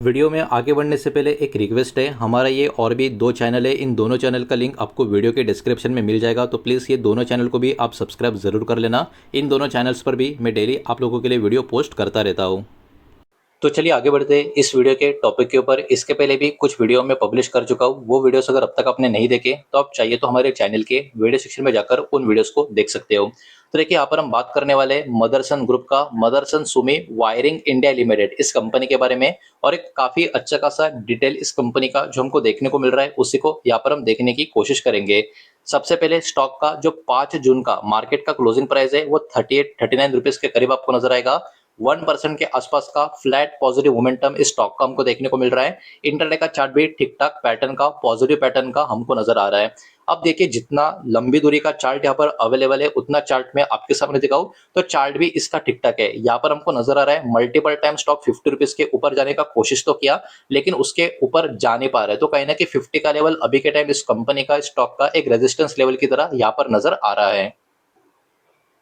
Video में आगे बढ़ने से पहले एक रिक्वेस्ट है। हमारा ये और भी दो चैनल है, इन दोनों चैनल का लिंक आपको वीडियो के डिस्क्रिप्शन में मिल जाएगा, तो प्लीज़ ये दोनों चैनल को भी आप सब्सक्राइब ज़रूर कर लेना। इन दोनों चैनल्स पर भी मैं डेली आप लोगों के लिए वीडियो पोस्ट करता रहता हूँ। तो चलिए आगे बढ़ते हैं इस वीडियो के टॉपिक के ऊपर। इसके पहले भी कुछ वीडियो मैं पब्लिश कर चुका हूँ, वो वीडियोस अगर अब तक आपने नहीं देखे तो आप चाहिए तो हमारे चैनल के वीडियो सेक्शन में जाकर उन वीडियोस को देख सकते हो। तो देखिए यहाँ पर हम बात करने वाले हैं मदरसन ग्रुप का, Motherson Sumi wiring India limited, इस कंपनी के बारे में। और एक काफी अच्छा खासा डिटेल इस कंपनी का जो हमको देखने को मिल रहा है उसी को यहाँ पर हम देखने की कोशिश करेंगे। सबसे पहले स्टॉक का जो 5 जून का मार्केट का क्लोजिंग प्राइस है वो 38-39 रुपीज के करीब आपको नजर आएगा। 1% के आसपास का फ्लैट पॉजिटिव मोमेंटम इस स्टॉक का हमको देखने को मिल रहा है। इंटरडे का चार्ट भी ठीक ठाक पैटर्न का, पॉजिटिव पैटर्न का हमको नजर आ रहा है। अब देखिए जितना लंबी दूरी का चार्ट यहाँ पर अवेलेबल है उतना चार्ट मैं आपके सामने दिखाऊं तो चार्ट भी इसका ठीक ठाक है। यहाँ पर हमको नजर आ रहा है मल्टीपल टाइम स्टॉक 50 रुपीज के ऊपर जाने का कोशिश तो किया, लेकिन उसके ऊपर जा नहीं पा रहा है। तो कहीं ना कहीं 50 का लेवल अभी के टाइम इस कंपनी का स्टॉक का एक रेजिस्टेंस लेवल की तरह यहाँ पर नजर आ रहा है।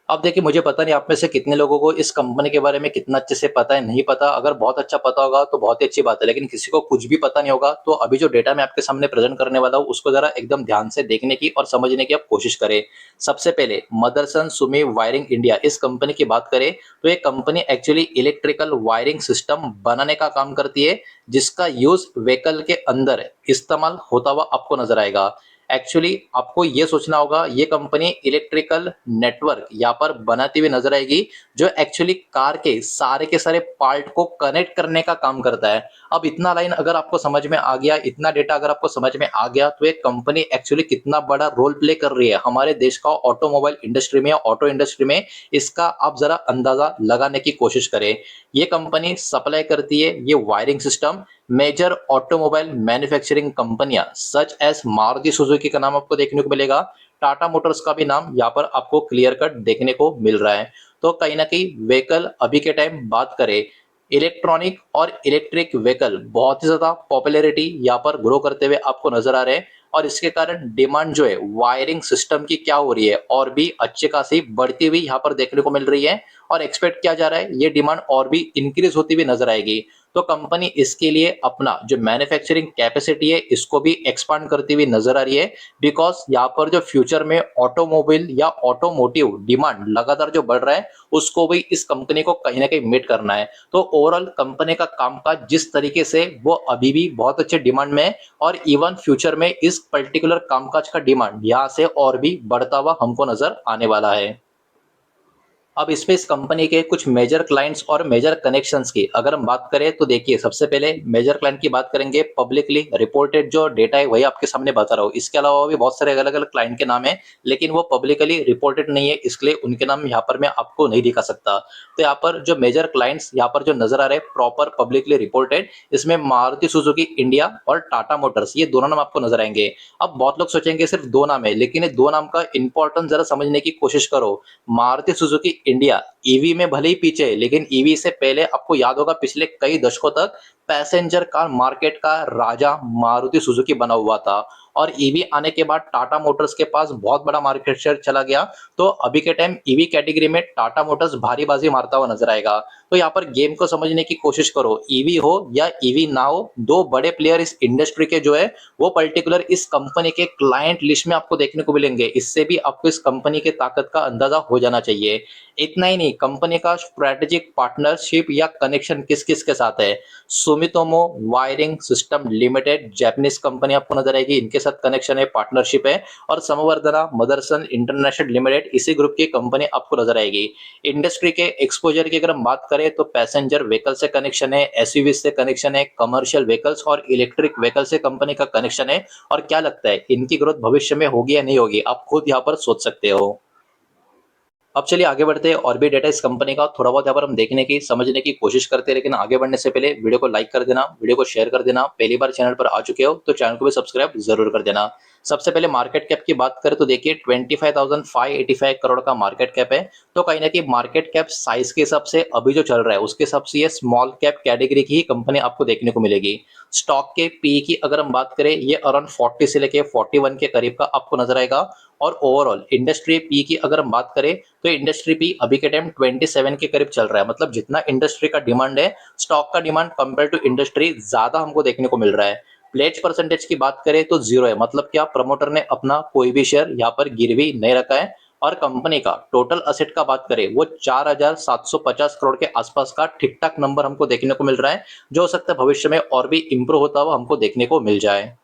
अब देखिए मुझे पता नहीं आप में से कितने लोगों को इस कंपनी के बारे में कितना अच्छे से पता है, नहीं पता। अगर बहुत अच्छा पता होगा तो बहुत ही अच्छी बात है, लेकिन किसी को कुछ भी पता नहीं होगा तो अभी जो डेटा मैं आपके सामने प्रेजेंट करने वाला हूँ उसको जरा एकदम ध्यान से देखने की और समझने की आप कोशिश करें। सबसे पहले मदरसन सुमी वायरिंग इंडिया, इस कंपनी की बात करें तो ये company actually electrical wiring system बनाने का काम करती है, जिसका यूज व्हीकल के अंदर इस्तेमाल होता हुआ आपको नजर आएगा। एक्चुअली आपको ये सोचना होगा ये कंपनी इलेक्ट्रिकल नेटवर्क यहाँ पर बनाती हुई नजर आएगी, जो एक्चुअली कार के सारे पार्ट को कनेक्ट करने का काम करता है। अब इतना लाइन अगर आपको समझ में आ गया, इतना डेटा अगर आपको समझ में आ गया, तो ये कंपनी एक्चुअली कितना बड़ा रोल प्ले कर रही है हमारे देश का ऑटोमोबाइल इंडस्ट्री में, ऑटो इंडस्ट्री में, इसका आप जरा अंदाजा लगाने की कोशिश करें। ये कंपनी सप्लाई करती है ये wiring system major automobile manufacturing कंपनियां सच एज मारुति सुजुकी का नाम आपको देखने को मिलेगा, टाटा मोटर्स का भी नाम यहाँ पर आपको क्लियर कट देखने को मिल रहा है। तो कहीं ना कहीं व्हीकल अभी के टाइम बात करें, इलेक्ट्रॉनिक और इलेक्ट्रिक व्हीकल बहुत ही ज्यादा पॉपुलैरिटी यहाँ पर ग्रो करते हुए आपको नजर आ रहे हैं। और इसके कारण डिमांड जो है वायरिंग सिस्टम की क्या हो रही है और भी अच्छी खासी बढ़ती हुई यहाँ पर देखने को मिल रही है। और एक्सपेक्ट किया जा रहा है ये डिमांड और भी इंक्रीज होती हुई नजर आएगी। तो कंपनी इसके लिए अपना जो मैन्युफैक्चरिंग कैपेसिटी है इसको भी एक्सपांड करती हुई नजर आ रही है, बिकॉज यहाँ पर जो फ्यूचर में ऑटोमोबाइल या ऑटोमोटिव डिमांड लगातार जो बढ़ रहा है उसको भी इस कंपनी को कहीं ना कहीं मीट करना है। तो ओवरऑल कंपनी का कामकाज जिस तरीके से वो अभी भी बहुत अच्छे डिमांड में है, और इवन फ्यूचर में इस पर्टिकुलर कामकाज का डिमांड यहाँ से और भी बढ़ता हुआ हमको नजर आने वाला है। अब इसमें इस कंपनी के कुछ मेजर क्लाइंट्स और मेजर कनेक्शंस की अगर हम बात करें तो देखिए सबसे पहले मेजर क्लाइंट की बात करेंगे। पब्लिकली रिपोर्टेड जो डेटा है वही आपके सामने बता रहा हूँ, इसके अलावा भी बहुत सारे अलग अलग क्लाइंट के नाम है, लेकिन वो पब्लिकली रिपोर्टेड नहीं है, इसलिए उनके नाम यहाँ पर मैं आपको नहीं दिखा सकता। तो यहाँ पर जो मेजर क्लाइंट्स यहाँ पर जो नजर आ रहे हैं प्रॉपर पब्लिकली रिपोर्टेड, इसमें मारुति सुजुकी इंडिया और टाटा मोटर्स, ये दोनों नाम आपको नजर आएंगे। अब बहुत लोग सोचेंगे सिर्फ दो नाम है, लेकिन ये दो नाम का इंपॉर्टेंस जरा समझने की कोशिश करो। मारुति सुजुकी इंडिया ईवी में भले ही पीछे है, लेकिन ईवी से पहले आपको याद होगा पिछले कई दशकों तक पैसेंजर कार मार्केट का राजा मारुति सुजुकी बना हुआ था। और ईवी आने के बाद टाटा मोटर्स के पास बहुत बड़ा मार्केट शेयर चला गया। तो अभी के टाइम ईवी कैटेगरी में टाटा मोटर्स भारी बाजी मारता हुआ नजर आएगा। तो यहाँ पर गेम को समझने की कोशिश करो, ईवी हो या ईवी ना हो, दो बड़े प्लेयर इस इंडस्ट्री के जो है वो पर्टिकुलर इस कंपनी के क्लाइंट लिस्ट में आपको देखने को मिलेंगे। इससे भी आपको इस कंपनी के ताकत का अंदाजा हो जाना चाहिए। इतना ही नहीं, कंपनी का स्ट्रेटेजिक पार्टनरशिप या कनेक्शन किस किस के साथ है। Sumitomo wiring system limited Japanese company आपको नजर आएगी, इनके साथ कनेक्शन है, पार्टनरशिप है। और समवर्धना मदरसन इंटरनेशनल लिमिटेड इसी ग्रुप की कंपनी आपको नजर आएगी। इंडस्ट्री के एक्सपोजर की अगर हम बात करें तो पैसेंजर व्हीकल से कनेक्शन है, एसयूवी से कनेक्शन है, कमर्शियल व्हीकल्स और इलेक्ट्रिक व्हीकल से कंपनी का कनेक्शन है। और क्या लगता है इनकी ग्रोथ भविष्य में होगी या नहीं होगी, आप खुद यहाँ पर सोच सकते हो। अब चलिए आगे बढ़ते हैं और भी डेटा इस कंपनी का थोड़ा बहुत यहाँ पर हम देखने की समझने की कोशिश करते हैं, लेकिन आगे बढ़ने से पहले वीडियो को लाइक कर देना, वीडियो को शेयर कर देना। पहली बार चैनल पर आ चुके हो तो चैनल को भी सब्सक्राइब जरूर कर देना। सबसे पहले मार्केट कैप की बात करें तो देखिए 25,585 करोड़ का मार्केट कैप है। तो कहीं ना कहीं मार्केट कैप साइज के हिसाब से अभी जो चल रहा है उसके हिसाब से ये स्मॉल कैप कैटेगरी की ही कंपनी आपको देखने को मिलेगी। स्टॉक के पी की अगर हम बात करें ये अराउंड 40 से लेके 41 के करीब का आपको नजर आएगा। और ओवरऑल इंडस्ट्री पी की अगर हम बात करें तो इंडस्ट्री पी अभी के टाइम 27 के करीब चल रहा है। मतलब जितना इंडस्ट्री का डिमांड है स्टॉक का डिमांड कंपेयर टू इंडस्ट्री ज्यादा हमको देखने को मिल रहा है। प्लेज परसेंटेज की बात करें तो 0 है। मतलब क्या, प्रमोटर ने अपना कोई भी शेयर यहाँ पर गिरवी नहीं रखा है। और कंपनी का टोटल असेट का बात करें वो 4,750 करोड़ के आसपास का ठीक ठाक नंबर हमको देखने को मिल रहा है, जो हो सकता है भविष्य में और भी इंप्रूव होता हुआ हमको देखने को मिल जाए।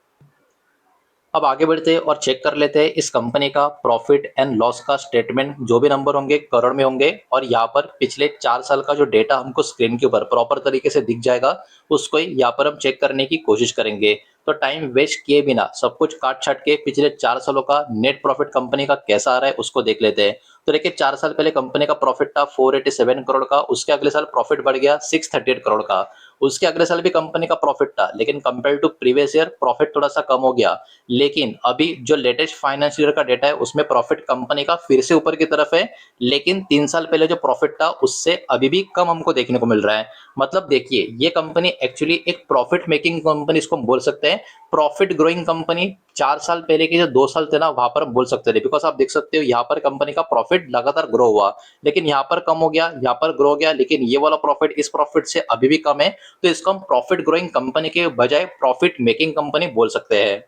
अब आगे बढ़ते हैं और चेक कर लेते हैं इस कंपनी का प्रॉफिट एंड लॉस का स्टेटमेंट। जो भी नंबर होंगे करोड़ में होंगे और यहाँ पर पिछले 4 साल का जो डेटा हमको स्क्रीन के ऊपर प्रॉपर तरीके से दिख जाएगा, उसको ही यहाँ पर हम चेक करने की कोशिश करेंगे। तो टाइम वेस्ट किए बिना सब कुछ काट छाट के पिछले 4 सालों का नेट प्रॉफिट कंपनी का कैसा आ रहा है उसको देख लेते हैं। तो देखिए 4 साल पहले कंपनी का प्रॉफिट था 487 करोड़ का, उसके अगले साल प्रॉफिट बढ़ गया 638 करोड़ का। उसके अगले साल भी कंपनी का प्रॉफिट था, लेकिन compare to previous year profit थोड़ा सा कम हो गया। लेकिन अभी जो लेटेस्ट फाइनेंशियल ईयर का डेटा है उसमें प्रॉफिट कंपनी का फिर से ऊपर की तरफ है, लेकिन 3 साल पहले जो प्रॉफिट था उससे अभी भी कम हमको देखने को मिल रहा है। मतलब देखिए ये कंपनी एक्चुअली एक प्रॉफिट मेकिंग कंपनी इसको हम बोल सकते हैं। प्रॉफिट ग्रोइंग कंपनी 4 साल पहले के जो 2 साल थे ना वहां पर हम बोल सकते थे, बिकॉज आप देख सकते हो यहाँ पर कंपनी का प्रॉफिट लगातार ग्रो हुआ, लेकिन यहाँ पर कम हो गया, यहाँ पर ग्रो हो गया, लेकिन ये वाला प्रॉफिट इस प्रॉफिट से अभी भी कम है। तो इसको हम प्रॉफिट ग्रोइंग कंपनी के बजाय प्रॉफिट मेकिंग कंपनी बोल सकते हैं।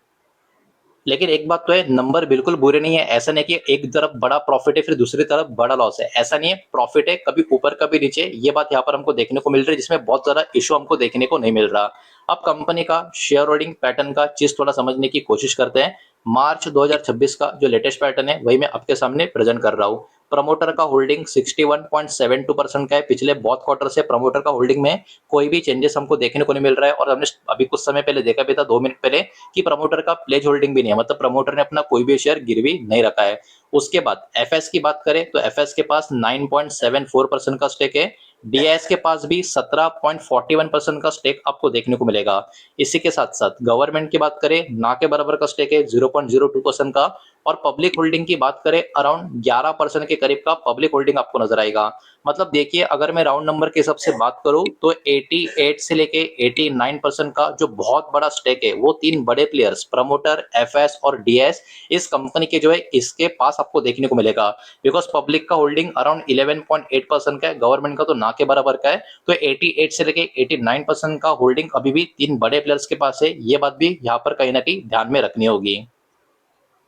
लेकिन एक बात तो है, नंबर बिल्कुल बुरे नहीं है। ऐसा नहीं कि एक तरफ बड़ा प्रॉफिट है फिर दूसरी तरफ बड़ा लॉस है, ऐसा नहीं है। प्रॉफिट है कभी ऊपर कभी नीचे, ये बात यहाँ पर हमको देखने को मिल रही है, जिसमें बहुत ज्यादा इशू हमको देखने को नहीं मिल रहा। अब कंपनी का शेयर होल्डिंग पैटर्न का चीज थोड़ा समझने की कोशिश करते हैं। मार्च 2026 का जो लेटेस्ट पैटर्न है वही मैं आपके सामने प्रेजेंट कर रहा हूँ। प्रमोटर का होल्डिंग 61.72% का है। पिछले बहुत क्वार्टर से प्रमोटर का होल्डिंग में कोई भी चेंजेस हमको देखने को नहीं मिल रहा है। और हमने अभी कुछ समय पहले देखा भी था, 2 मिनट पहले, कि प्रमोटर का प्लेज होल्डिंग भी नहीं है। मतलब प्रमोटर ने अपना कोई भी शेयर गिरवी नहीं रखा है। उसके बाद एफएस की बात करें तो एफएस के पास 9.74% का स्टेक है। डीआईएस के पास भी 17.41% का स्टेक आपको देखने को मिलेगा। इसी के साथ साथ गवर्नमेंट की बात करें ना के बराबर का स्टेक है 0.02% का। और पब्लिक होल्डिंग की बात करें अराउंड 11% के करीब का पब्लिक होल्डिंग आपको नजर आएगा। मतलब देखिए अगर मैं राउंड नंबर के हिसाब से बात करूं तो 88 से लेके 89% का जो बहुत बड़ा स्टेक है वो 3 बड़े प्लेयर्स प्रमोटर, एफएस और डीएस, इस कंपनी के जो है इसके पास आपको देखने को मिलेगा। बिकॉज पब्लिक का होल्डिंग अराउंड 11.8% का है, गवर्नमेंट का तो ना के बराबर का है। तो 88 से लेके 89% का होल्डिंग अभी भी 3 बड़े प्लेयर्स के पास है। ये बात भी यहाँ पर कहीं ना कहीं ध्यान में रखनी होगी।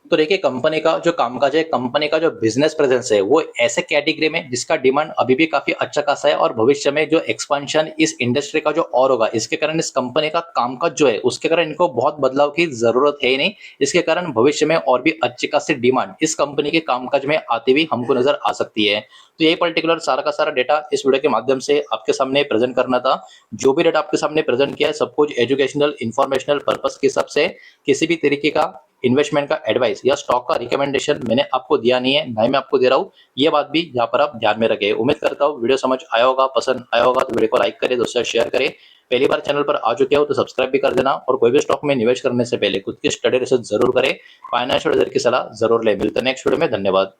तो देखिए कंपनी का जो कामकाज है, कंपनी का जो बिजनेस प्रेजेंस है वो ऐसे कैटेगरी में जिसका डिमांड अभी भी काफी अच्छा खासा है। और भविष्य में जो एक्सपांशन इस इंडस्ट्री का जो और होगा, इसके कारण इस कंपनी का कामकाज जो है उसके कारण इनको बहुत बदलाव की जरूरत है ही नहीं। इसके कारण भविष्य में और भी अच्छी खासी डिमांड इस कंपनी के कामकाज में आती हुई हमको नजर आ सकती है। तो यही पर्टिकुलर सारा का सारा डेटा इस वीडियो के माध्यम से आपके सामने प्रेजेंट करना था। जो भी डेटा आपके सामने प्रेजेंट किया है सब कुछ एजुकेशनल इंफॉर्मेशनल पर्पस के हिसाब से, किसी भी तरीके का इन्वेस्टमेंट का एडवाइस या स्टॉक का रिकमेंडेशन मैंने आपको दिया नहीं है, ना ही मैं आपको दे रहा हूँ। ये बात भी यहाँ पर आप ध्यान में रखें। उम्मीद करता हूँ वीडियो समझ आया होगा, पसंद आया होगा तो वीडियो को लाइक करें, दोस्तों शेयर करें। पहली बार चैनल पर आ चुके हो तो सब्सक्राइब भी कर देना। और कोई भी स्टॉक में निवेश करने से पहले खुद की स्टडी रिसर्च जरूर करें, फाइनेंशियल एडवाइजर की सलाह जरूर ले। मिलते हैं नेक्स्ट वीडियो में, धन्यवाद।